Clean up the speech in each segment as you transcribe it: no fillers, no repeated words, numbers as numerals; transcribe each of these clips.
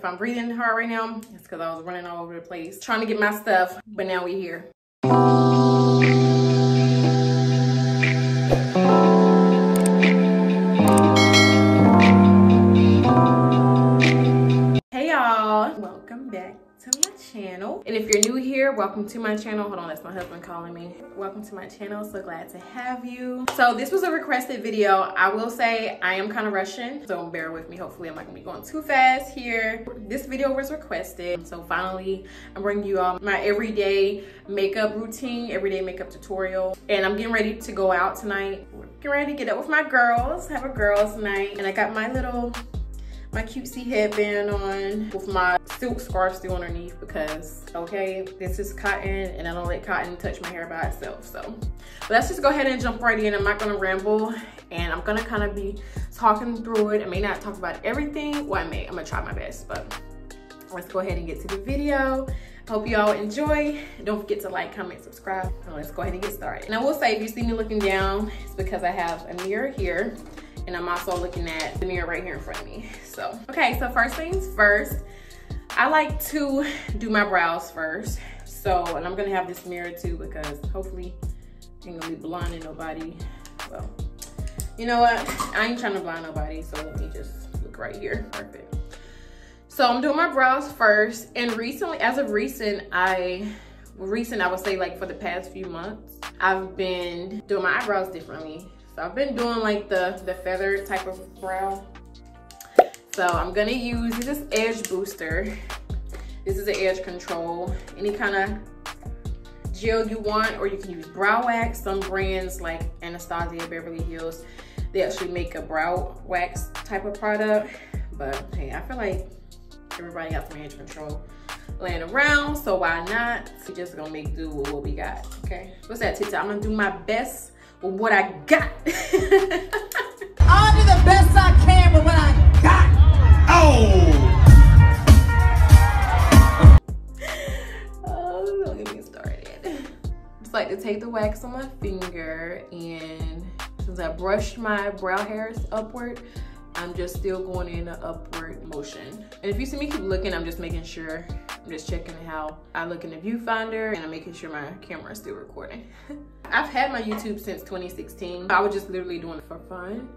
I'm breathing hard right now, it's because I was running all over the place trying to get my stuff, but now we're here. Hey y'all, welcome back to my channel. And if you're new here, welcome to my channel. Hold on, that's my husband calling me. Welcome to my channel, so glad to have you. So this was a requested video. I will say I am kind of rushing, so bear with me. Hopefully I'm not gonna be going too fast here. This video was requested, so finally I'm bringing you all my everyday makeup routine, everyday makeup tutorial. And I'm getting ready to go out tonight. We're getting ready to get up with my girls, have a girls night. And I got my cutesy headband on with my silk scarf still underneath because, okay, this is cotton and I don't let cotton touch my hair by itself. So let's just go ahead and jump right in. I'm not gonna ramble and I'm gonna kind of be talking through it. I may not talk about everything. Well, I'm gonna try my best, but let's go ahead and get to the video. Hope you all enjoy. Don't forget to like, comment, subscribe. And let's go ahead and get started. And I will say, if you see me looking down, it's because I have a mirror here. And I'm also looking at the mirror right here in front of me. So, okay, so first things first, I like to do my brows first. So, and I'm gonna have this mirror too because hopefully I ain't gonna be blinding nobody. Well, you know what? I ain't trying to blind nobody, so let me just look right here. Perfect. So I'm doing my brows first. And recently, as of recent, I would say like for the past few months, I've been doing my eyebrows differently. So I've been doing like the feather type of brow. So I'm gonna use this edge booster. This is an edge control. Any kind of gel you want, or you can use brow wax. Some brands like Anastasia, Beverly Hills, they actually make a brow wax type of product. But hey, I feel like everybody got some edge control laying around, so why not? We're just gonna make do with what we got, okay? What's that, Tita? I'm gonna do my best with what I got. I'll do the best I can with what I got. Oh, don't get me started. Just like to take the wax on my finger, and since I brushed my brow hairs upward, I'm just still going in an upward motion. And if you see me keep looking, I'm just making sure, I'm just checking how I look in the viewfinder, and I'm making sure my camera is still recording. I've had my YouTube since 2016. I was just literally doing it for fun.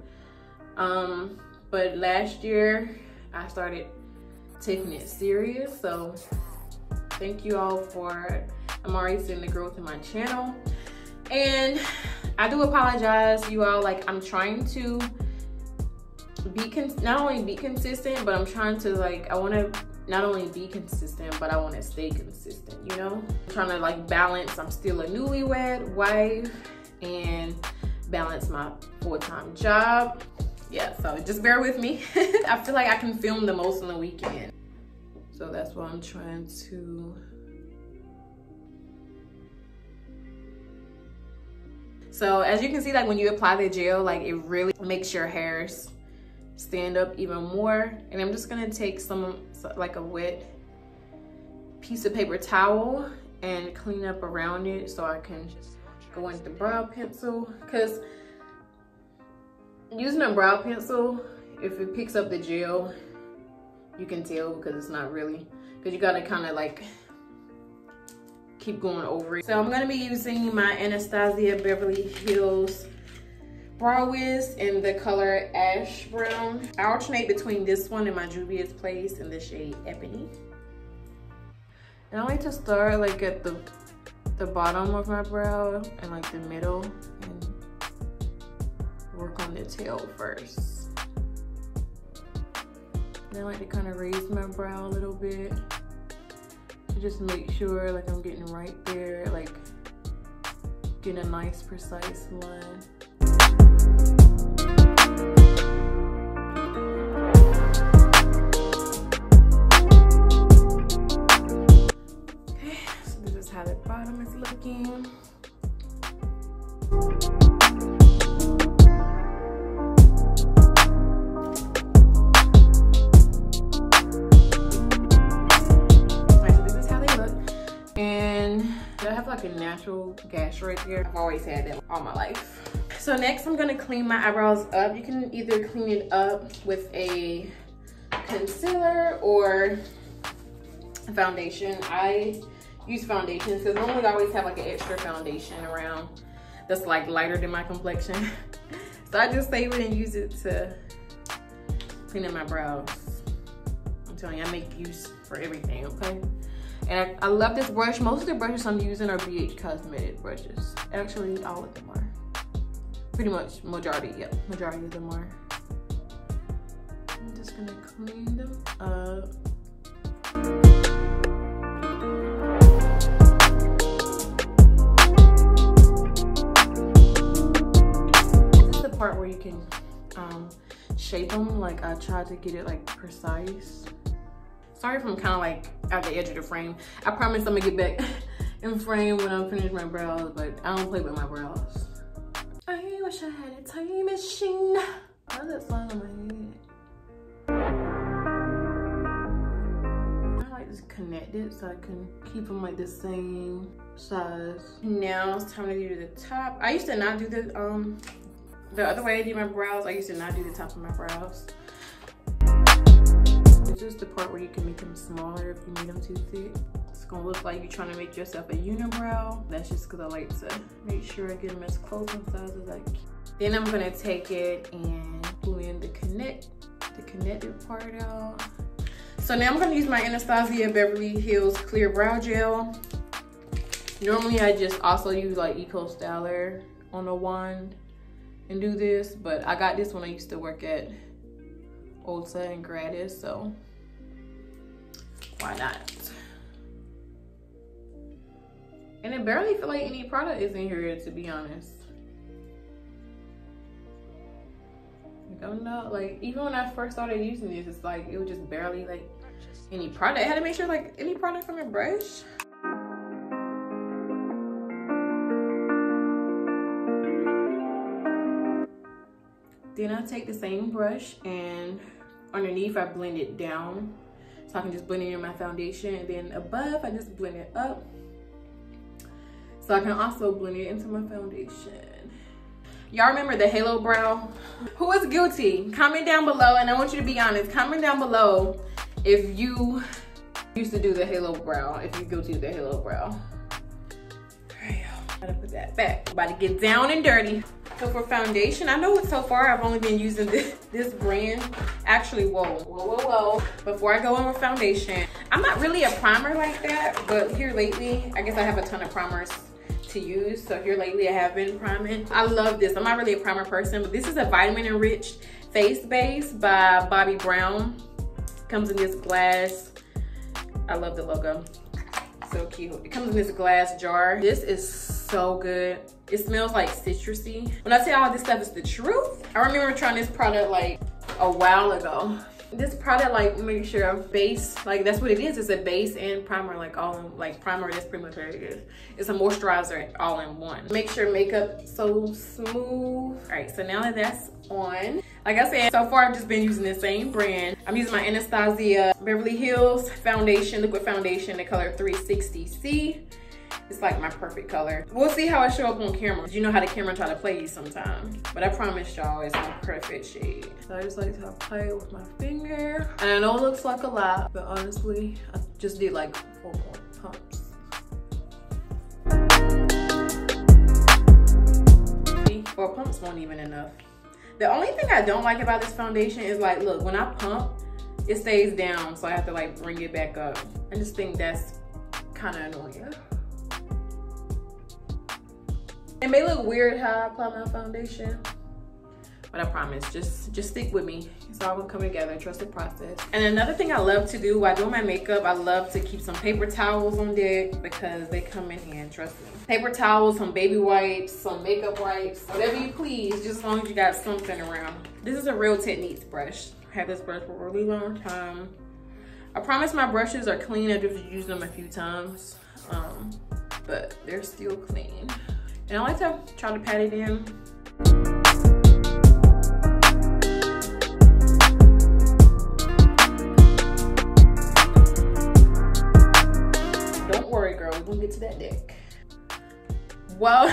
But last year, I started taking it serious. So thank you all I'm already seeing the growth in my channel. And I do apologize, you all, like I'm trying to not only be consistent, but I'm trying to I want to not only be consistent, but I want to stay consistent, you know? I'm trying to like balance, I'm still a newlywed wife, and balance my full-time job. Yeah, so just bear with me. I feel like I can film the most on the weekend. So that's what I'm trying to. So as you can see, like when you apply the gel, like it really makes your hairs stand up even more. And I'm just gonna take like a wet piece of paper towel and clean up around it so I can go in with the brow pencil. Because using a brow pencil, if it picks up the gel, you can tell because it's not really, because you gotta kind of like keep going over it. So I'm gonna be using my Anastasia Beverly Hills Brow Wiz in the color Ash Brown. I alternate between this one and my Juvia's Place in the shade Ebony. And I like to start like at the bottom of my brow and like the middle, and work on the tail first. Then I like to kind of raise my brow a little bit to just make sure like I'm getting right there, like getting a nice precise line. How the bottom is looking. Right, so this is how they look. And I have like a natural gash right here. I've always had that all my life. So next I'm gonna clean my eyebrows up. You can either clean it up with a concealer or foundation. I use foundations because normally I always have like an extra foundation around that's like lighter than my complexion. So I just save it and use it to clean up my brows. I'm telling you, I make use for everything, okay? And I love this brush. Most of the brushes I'm using are BH Cosmetic brushes. Actually, all of them are. Pretty much, majority, yep, majority of them are. I'm just gonna clean them up. This is the part where you can shape them. Like I tried to get it like precise. Sorry if I'm kind of like at the edge of the frame. I promise I'm gonna get back in frame when I'm finished my brows, but I don't play with my brows. I wish I had a time machine. Why is that song on my head? I like this connected so I can keep them like the same size. Now it's time to do the top. I used to not do the other way I do my brows. I used to not do the top of my brows. This is the part where you can make them smaller if you make them too thick. It's gonna look like you're trying to make yourself a unibrow. That's just because I like to make sure I get them as close in size as I can. Then I'm gonna take it and blend the connected part out. So now I'm gonna use my Anastasia Beverly Hills Clear Brow Gel. Normally I just also use like Eco Styler on a wand and do this, but I got this when I used to work at Ulta and Gratis, so why not? And it barely feel like any product is in here, to be honest. I don't know, like even when I first started using this, it's like it was just barely like any product. I had to make sure like any product from a brush. Then I take the same brush and underneath I blend it down so I can just blend it in my foundation, and then above I just blend it up so I can also blend it into my foundation. Y'all remember the halo brow? Who is guilty? Comment down below, and I want you to be honest. Comment down below if you used to do the halo brow, if you're guilty of the halo brow. Alright, y'all, gotta put that back. About to get down and dirty. So for foundation, I know so far I've only been using this brand. Actually, whoa. Before I go in with foundation, I'm not really a primer like that, but here lately, I guess I have a ton of primers to use. So here lately I have been priming. I love this. I'm not really a primer person, but this is a vitamin enriched face base by Bobbi Brown. Comes in this glass. I love the logo. So cute. It comes in this glass jar. This is so good. It smells like citrusy. When I tell y'all this stuff is the truth, I remember trying this product like a while ago. This product like make sure a base, like that's what it is. It's a base and primer, like all in, like primer, that's pretty much what it is. It's a moisturizer all in one. Make sure makeup so smooth. All right, so now that that's on, like I said, so far I've just been using the same brand. I'm using my Anastasia Beverly Hills foundation, liquid foundation, the color 360C. It's like my perfect color. We'll see how it show up on camera. You know how the camera try to play you sometimes. But I promise y'all it's my perfect shade. So I just like to apply it with my finger. And I know it looks like a lot, but honestly, I just did like 4 more pumps. See, 4 pumps weren't even enough. The only thing I don't like about this foundation is like, look, when I pump, it stays down. So I have to like bring it back up. I just think that's kind of annoying. It may look weird how I apply my foundation, but I promise, just stick with me. It's all gonna come together, trust the process. And another thing I love to do while doing my makeup, I love to keep some paper towels on deck because they come in handy, trust me. Paper towels, some baby wipes, some makeup wipes, whatever you please, just as long as you got something around. This is a Real Techniques brush. I had this brush for a really long time. I promise my brushes are clean. I just used them a few times, but they're still clean. And I like to try to pat it in. Don't worry, girl, we're gonna get to that deck. Well,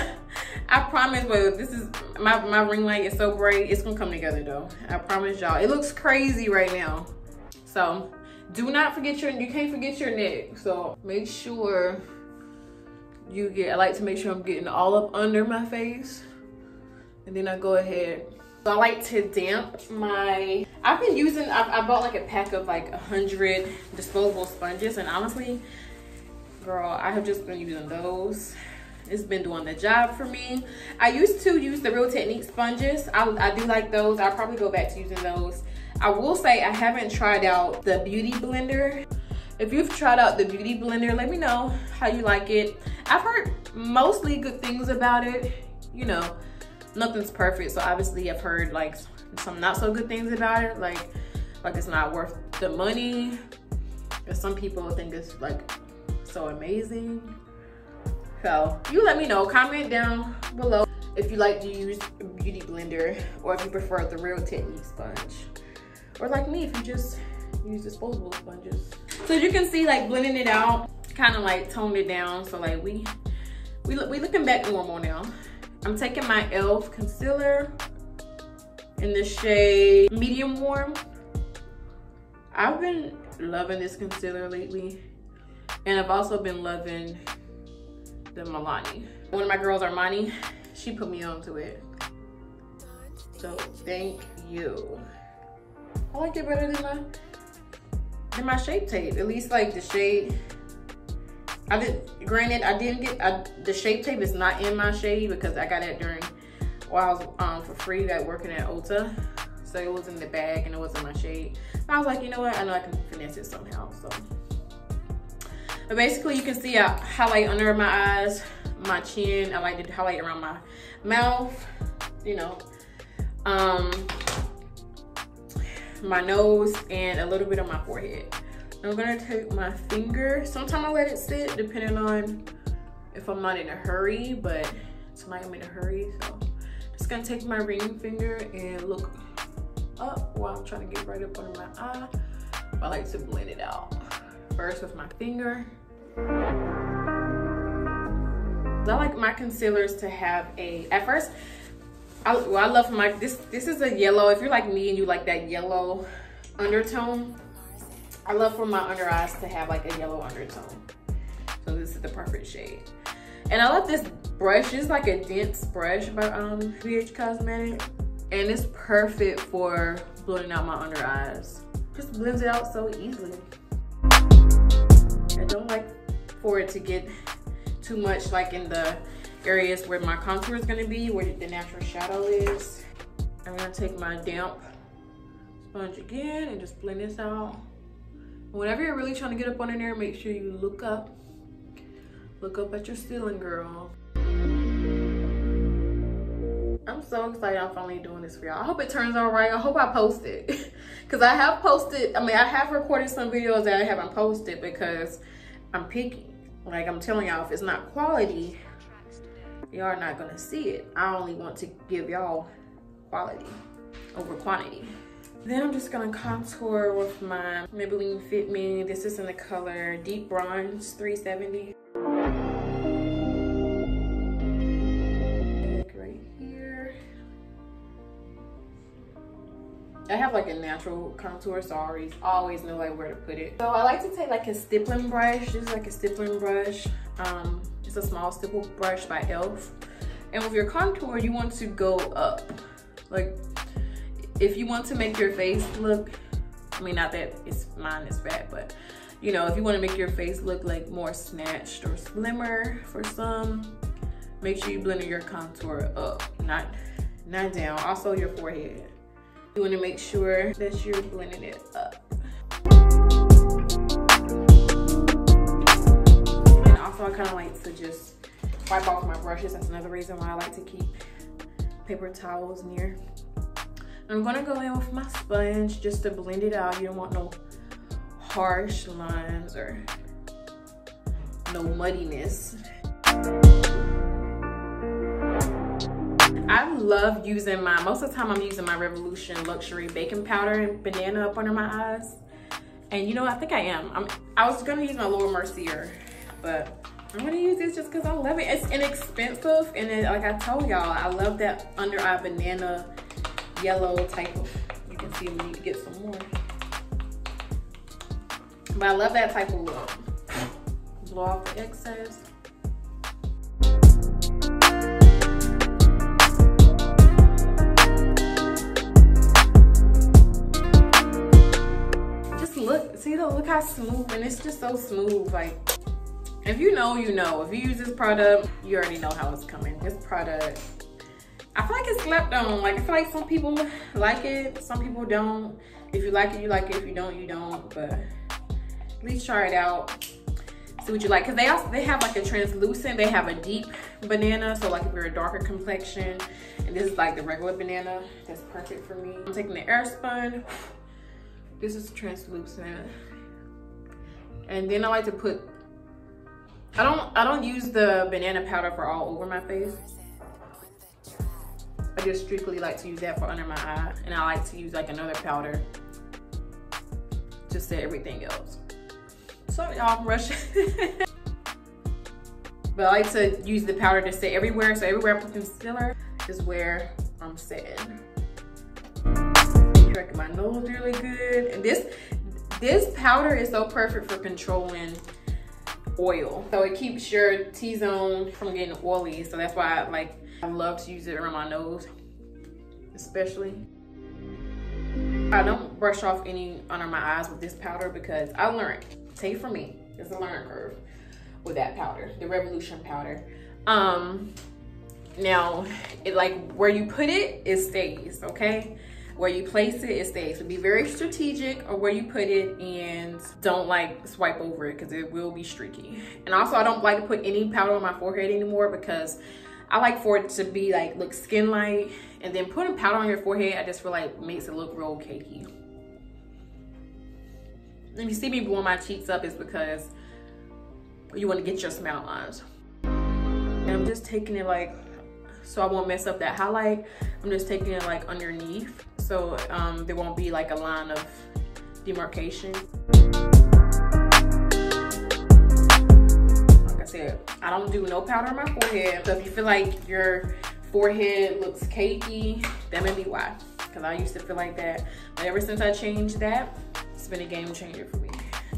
I promise, well, this is, my ring light is so bright, it's gonna come together though. I promise y'all. It looks crazy right now. So do not forget you can't forget your neck. So make sure you get, I like to make sure I'm getting all up under my face. And then I go ahead. So I like to damp my, I've been using, I bought like a pack of like 100 disposable sponges, and honestly, girl, I have just been using those. It's been doing the job for me. I used to use the Real Technique sponges. I do like those. I'll probably go back to using those. I will say I haven't tried out the Beauty Blender. If you've tried out the Beauty Blender, let me know how you like it. I've heard mostly good things about it. You know, nothing's perfect, so obviously I've heard like some not so good things about it, like it's not worth the money. And some people think it's like so amazing. So you let me know, comment down below if you like to use Beauty Blender or if you prefer the Real Technique sponge, or like me, if you just use disposable sponges. So you can see, like, blending it out kind of like toned it down, so like we looking back normal now. I'm taking my e.l.f. concealer in the shade Medium Warm. I've been loving this concealer lately, and I've also been loving the Milani. One of my girls, Armani, she put me onto it. So thank you. I like it better than my Shape Tape. At least like the shade. Granted, I didn't get, the Shape Tape is not in my shade because I got it while I was for free at working at Ulta. So it was in the bag and it wasn't my shade. So I was like, you know what? I know I can finesse it somehow. So, but basically you can see I highlight under my eyes, my chin. I like to highlight around my mouth, you know, my nose, and a little bit on my forehead. I'm gonna take my finger. Sometimes I let it sit depending on if I'm not in a hurry, but tonight I'm in a hurry. So just gonna take my ring finger and look up while I'm trying to get right up under my eye. I like to blend it out first with my finger. I like my concealers to have at first, I love my, this is a yellow. If you're like me and you like that yellow undertone, I love for my under eyes to have like a yellow undertone. So this is the perfect shade. And I love this brush. It's like a dense brush by ABH Cosmetic. And it's perfect for blending out my under eyes. Just blends it out so easily. I don't like for it to get too much like in the areas where my contour is gonna be, where the natural shadow is. I'm gonna take my damp sponge again and just blend this out. Whenever you're really trying to get up under there, make sure you look up at your ceiling, girl. I'm so excited I'm finally doing this for y'all. I hope it turns out right. I hope I post it. Because I have posted, I have recorded some videos that I haven't posted because I'm picky. Like I'm telling y'all, if it's not quality, y'all are not gonna see it. I only want to give y'all quality over quantity. Then I'm just gonna contour with my Maybelline Fit Me. This is in the color Deep Bronze 370. Like right here. I have like a natural contour, so I always know like where to put it. So I like to take like a stippling brush. This is like a stippling brush. It's a small stipple brush by e.l.f. And with your contour, you want to go up. Like, if you want to make your face look, not that mine is bad, but you know, if you want to make your face look like more snatched or slimmer for some, make sure you blend your contour up, not down. Also your forehead. You want to make sure that you're blending it up. And also I kind of like to just wipe off my brushes. That's another reason why I like to keep paper towels near. I'm gonna go in with my sponge just to blend it out. You don't want no harsh lines or no muddiness. I love using most of the time I'm using my Revolution Luxury Baking Powder and Banana up under my eyes. And you know, I think I am. I was gonna use my Laura Mercier, but I'm gonna use this just because I love it. It's inexpensive, and then, like I told y'all, I love that under eye banana yellow type of, you can see we need to get some more. But I love that type of look. Blow off the excess. Just look, see, look how smooth, and it's just so smooth. Like, if you know, you know. If you use this product, you already know how it's coming. This product, I feel like it's slept on. Like, I feel like some people like it, some people don't. If you like it, you like it. If you don't, you don't. But at least try it out. See what you like. Cause they have like a translucent. They have a deep banana. So like if you're a darker complexion, and this is like the regular banana, that's perfect for me. I'm taking the Airspun. This is translucent. And then I like to put. I don't use the banana powder for all over my face. I just strictly like to use that for under my eye, and I like to use like another powder to set everything else. Sorry, y'all, I'm rushing. But I like to use the powder to set everywhere. So everywhere I put concealer is where I'm setting. Tracking my nose really good, and this powder is so perfect for controlling oil. So it keeps your T-zone from getting oily. So that's why I love to use it around my nose, especially. I don't brush off any under my eyes with this powder because I learned, take it from me, it's a learning curve with that powder, the Revolution powder. Now, it like where you put it, it stays, okay? Where you place it, it stays. So be very strategic of where you put it, and don't like swipe over it because it will be streaky. And also, I don't like to put any powder on my forehead anymore because I like for it to be like look skin light, and then putting powder on your forehead, I just feel like makes it look real cakey. If you see me blowing my cheeks up, it's because you want to get your smile lines. And I'm just taking it like, so I won't mess up that highlight. I'm just taking it like underneath, so there won't be like a line of demarcation. Like I said, I don't do no powder on my forehead. So if you feel like your forehead looks cakey, that may be why. Because I used to feel like that. But ever since I changed that, it's been a game changer for me.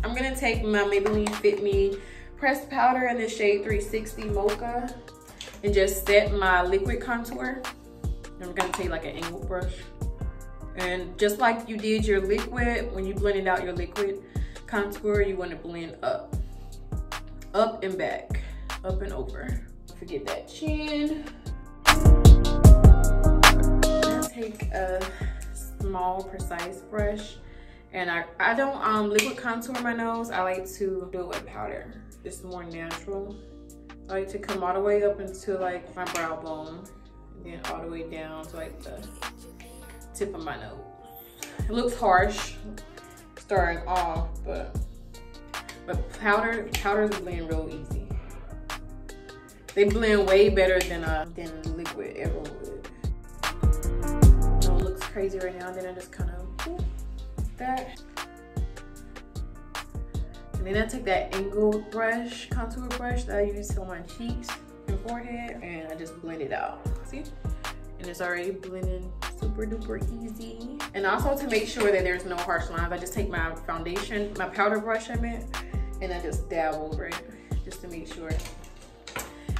I'm gonna take my Maybelline Fit Me pressed powder in the shade 360 Mocha and just set my liquid contour. I'm gonna take like an angled brush. And just like you did your liquid, when you blended out your liquid contour, you wanna blend up. Up and back, up and over. Forget that chin. I'll take a small, precise brush. And I don't liquid contour my nose. I like to do it with powder. It's more natural. I like to come all the way up into like my brow bone, and then all the way down to like the tip of my nose. It looks harsh starting off, but powders blend real easy. They blend way better than liquid ever would. So it looks crazy right now. Then I just kind of that. And then I take that angled brush, contour brush that I use on my cheeks and forehead, and I just blend it out. See? And it's already blending super duper easy. And also to make sure that there's no harsh lines, I just take my foundation, my powder brush I meant, and I just dab over it just to make sure.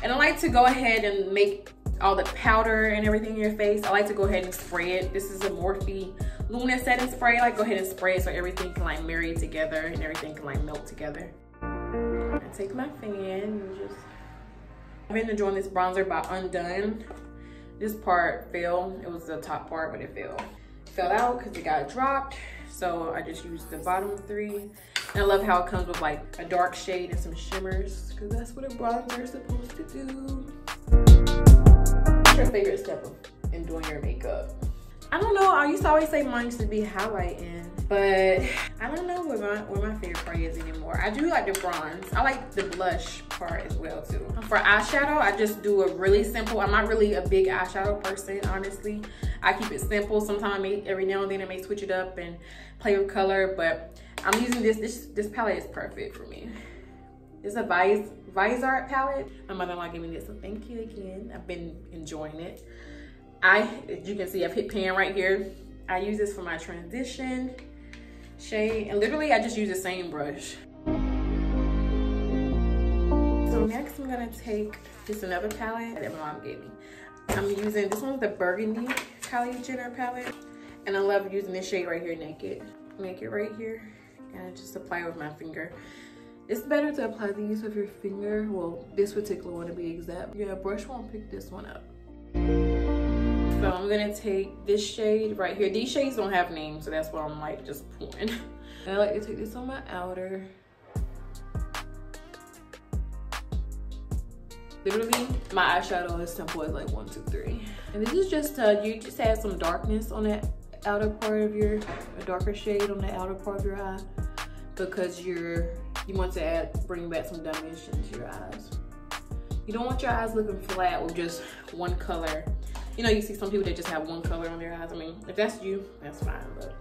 And I like to go ahead and make all the powder and everything in your face. I like to go ahead and spray it. This is a Morphe Luminous setting spray. I like go ahead and spray it so everything can like marry together and everything can like melt together. I take my fan and just, I've been enjoying this bronzer by Undone. This part fell. It was the top part, but it fell out because it got dropped. So I just used the bottom three. And I love how it comes with like a dark shade and some shimmers, because that's what a bronzer is supposed to do. What's your favorite step in doing your makeup? I don't know. I used to always say mine used to be highlighting, but I don't know where my favorite part is anymore. I do like the bronze. I like the blush part as well too. For eyeshadow, I just do a really simple. I'm not really a big eyeshadow person, honestly. I keep it simple. Sometimes every now and then I may switch it up and play with color, but I'm using this palette is perfect for me. It's a Viseart palette. My mother-in-law gave me this, so thank you again. I've been enjoying it. As you can see, I've hit pan right here. I use this for my transition. shade. And literally I just use the same brush. So next I'm gonna take just another palette that my mom gave me. I'm using, this one's the Burgundy Kylie Jenner palette. And I love using this shade right here, Naked. Naked right here. And I just apply it with my finger. It's better to apply these with your finger. Well, this particular one to be exact. Yeah, brush won't pick this one up. So I'm gonna take this shade right here. These shades don't have names, so that's why I'm like just pouring. And I like to take this on my outer. Literally, my eyeshadow is simple as like 1, 2, 3. And this is just you just add some darkness on that outer part of your, a darker shade on the outer part of your eye, because you want to bring back some dimension to your eyes. You don't want your eyes looking flat with just one color. You know, you see some people that just have one color on their eyes. I mean, if that's you, that's fine, but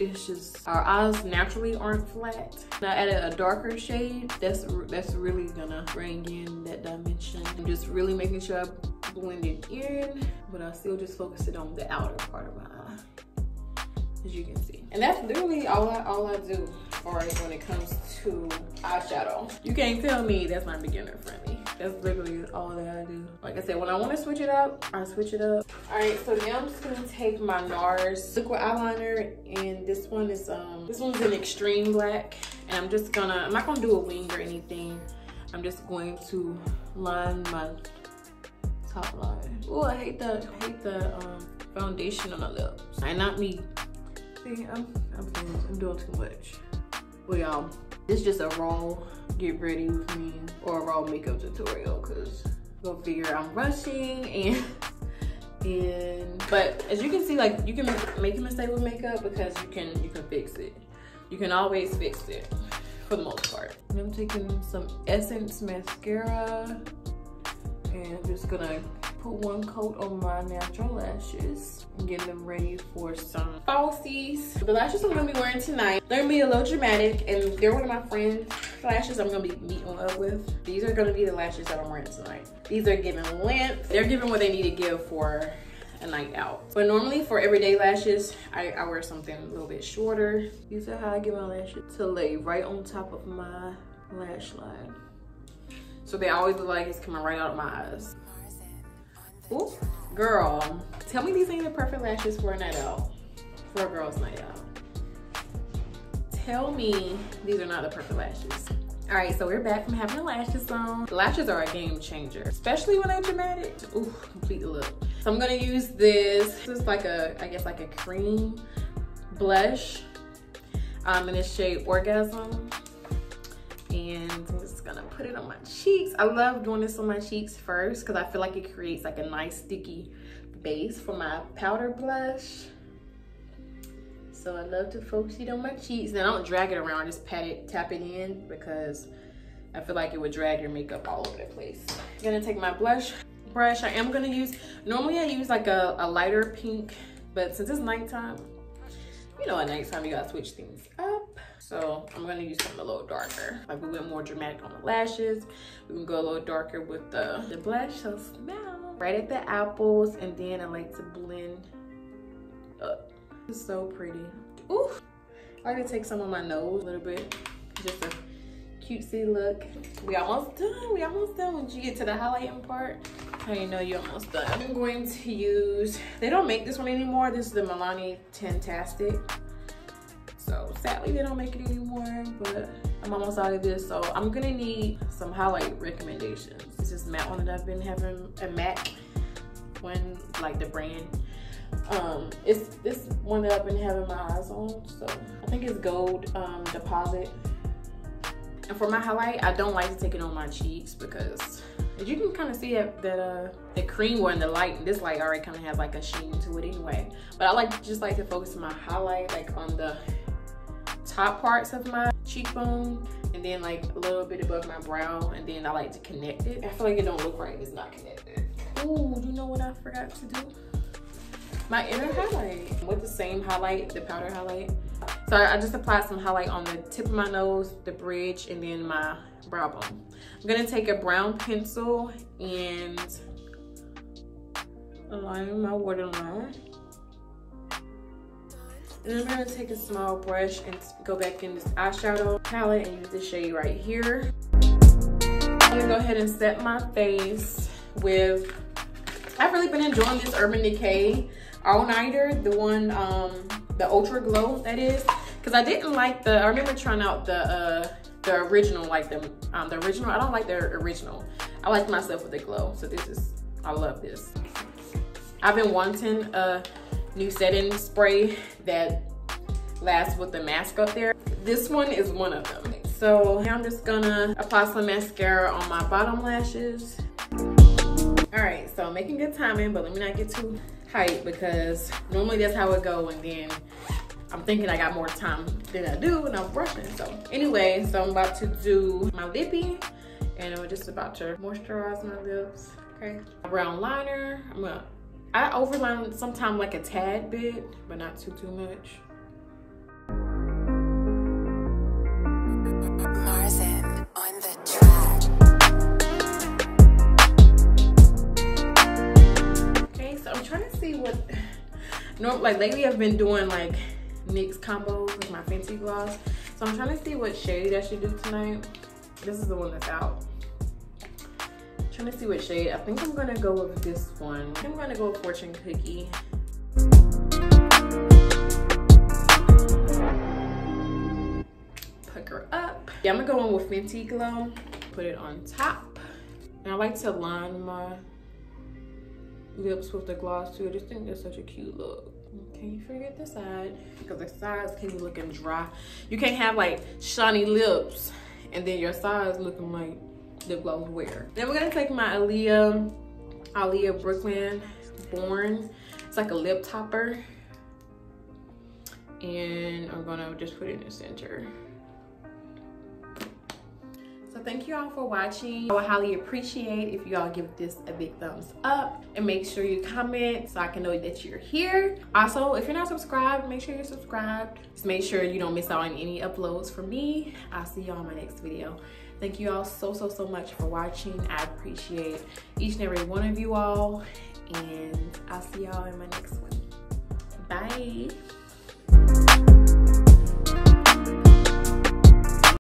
it's just, our eyes naturally aren't flat. And I added a darker shade. That's really gonna bring in that dimension. I'm just really making sure I blend it in, but I still just focus it on the outer part of my eye, as you can see. And that's literally all I do when it comes to eyeshadow. You can't tell me that's not beginner friendly. That's literally all that I do. Like I said, when I want to switch it up, I switch it up. All right, so now I'm just gonna take my Nars liquid eyeliner, and this one is this one's an extreme black, and I'm not gonna do a wing or anything. I'm just going to line my top line. Oh, I hate the foundation on the lips. And not me. See, I'm doing too much. Well, y'all, this is just a raw get ready with me or a raw makeup tutorial, because go figure I'm rushing but as you can see, like, you can make a mistake with makeup because you can fix it. You can always fix it for the most part. And I'm taking some Essence mascara and I'm just gonna put one coat on my natural lashes and get them ready for some falsies. The lashes I'm gonna be wearing tonight, they're gonna be a little dramatic, and they're one of my friend's lashes I'm gonna be meeting up with. These are gonna be the lashes that I'm wearing tonight. These are giving length. They're giving what they need to give for a night out. But normally for everyday lashes, I wear something a little bit shorter. These are how I get my lashes to lay right on top of my lash line. So they always look like it's coming right out of my eyes. Ooh, girl, tell me these ain't the perfect lashes for a night out, for a girl's night out. Tell me these are not the perfect lashes. All right, so we're back from having the lashes on. The lashes are a game changer, especially when they're dramatic. Ooh, complete the look. So I'm gonna use this. This is like I guess like a cream blush in this shade Orgasm. And I'm just gonna put it on my cheeks. I love doing this on my cheeks first because I feel like it creates like a nice sticky base for my powder blush. So I love to focus it on my cheeks. And I don't drag it around, I just tap it in, because I feel like it would drag your makeup all over the place. I'm gonna take my blush brush. I am gonna use, normally I use like a lighter pink, but since it's nighttime, you know, at nighttime you gotta switch things up. So I'm gonna use something a little darker. Like we went more dramatic on the lashes. We can go a little darker with the blush, so smell. Right at the apples, and then I like to blend up. It's so pretty. Ooh, I like to take some on my nose a little bit. Just a cutesy look. We almost done. Once you get to the highlighting part, how you know you're almost done. I'm going to use, they don't make this one anymore. This is the Milani Tantastic. So sadly they don't make it anymore, but I'm almost out of this. So I'm gonna need some highlight recommendations. This is matte one that I've been having, a MAC one, like the brand. It's this one that I've been having my eyes on. So I think it's Gold Deposit. And for my highlight, I don't like to take it on my cheeks because as you can kind of see that the cream one, the light, this light already kind of has like a sheen to it anyway. But I just like to focus my highlight like on the top parts of my cheekbone, and then like a little bit above my brow, and then I like to connect it. I feel like it don't look right if it's not connected. Ooh, you know what I forgot to do? My inner highlight with the same highlight, the powder highlight. So I just applied some highlight on the tip of my nose, the bridge, and then my brow bone. I'm gonna take a brown pencil and align my waterline. And I'm gonna take a small brush and go back in this eyeshadow palette and use this shade right here. I'm gonna go ahead and set my face with, I've really been enjoying this Urban Decay all-nighter, the one, the Ultra Glow, that is. Because I didn't like I remember trying out the original, like the original. I don't like the original. I like myself with the glow. So this is, I love this. I've been wanting a new setting spray that lasts with the mask up there. This one is one of them. So now I'm just gonna apply some mascara on my bottom lashes. All right, so I'm making good timing, but let me not get too hyped because normally that's how it go, and then I'm thinking I got more time than I do and I'm rushing. So anyway, so I'm about to do my lippy and I'm just about to moisturize my lips, okay? Brown liner, I overline sometimes like a tad bit, but not too much. Marzen on the track. Okay, so I'm trying to see what, like lately I've been doing like NYX combos with my Fenty gloss. So I'm trying to see what shade I should do tonight. This is the one that's out. I'm trying to see what shade. I think I'm gonna go with this one. I think I'm gonna go with Fortune Cookie. Pucker up. Yeah, I'm gonna go in with Fenty Glow. Put it on top. And I like to line my lips with the gloss too. I just think that's such a cute look. Can you forget the side? Because the sides can be looking dry. You can't have like shiny lips and then your sides looking like lip gloss wear. Then we're gonna take my Aaliyah Brooklyn Born. It's like a lip topper. And I'm gonna just put it in the center. So thank you all for watching. I would highly appreciate if you all give this a big thumbs up and make sure you comment so I can know that you're here. Also, if you're not subscribed, make sure you're subscribed. Just make sure you don't miss out on any uploads from me. I'll see y'all in my next video. Thank you all so much for watching. I appreciate each and every one of you all, and I'll see y'all in my next one. Bye.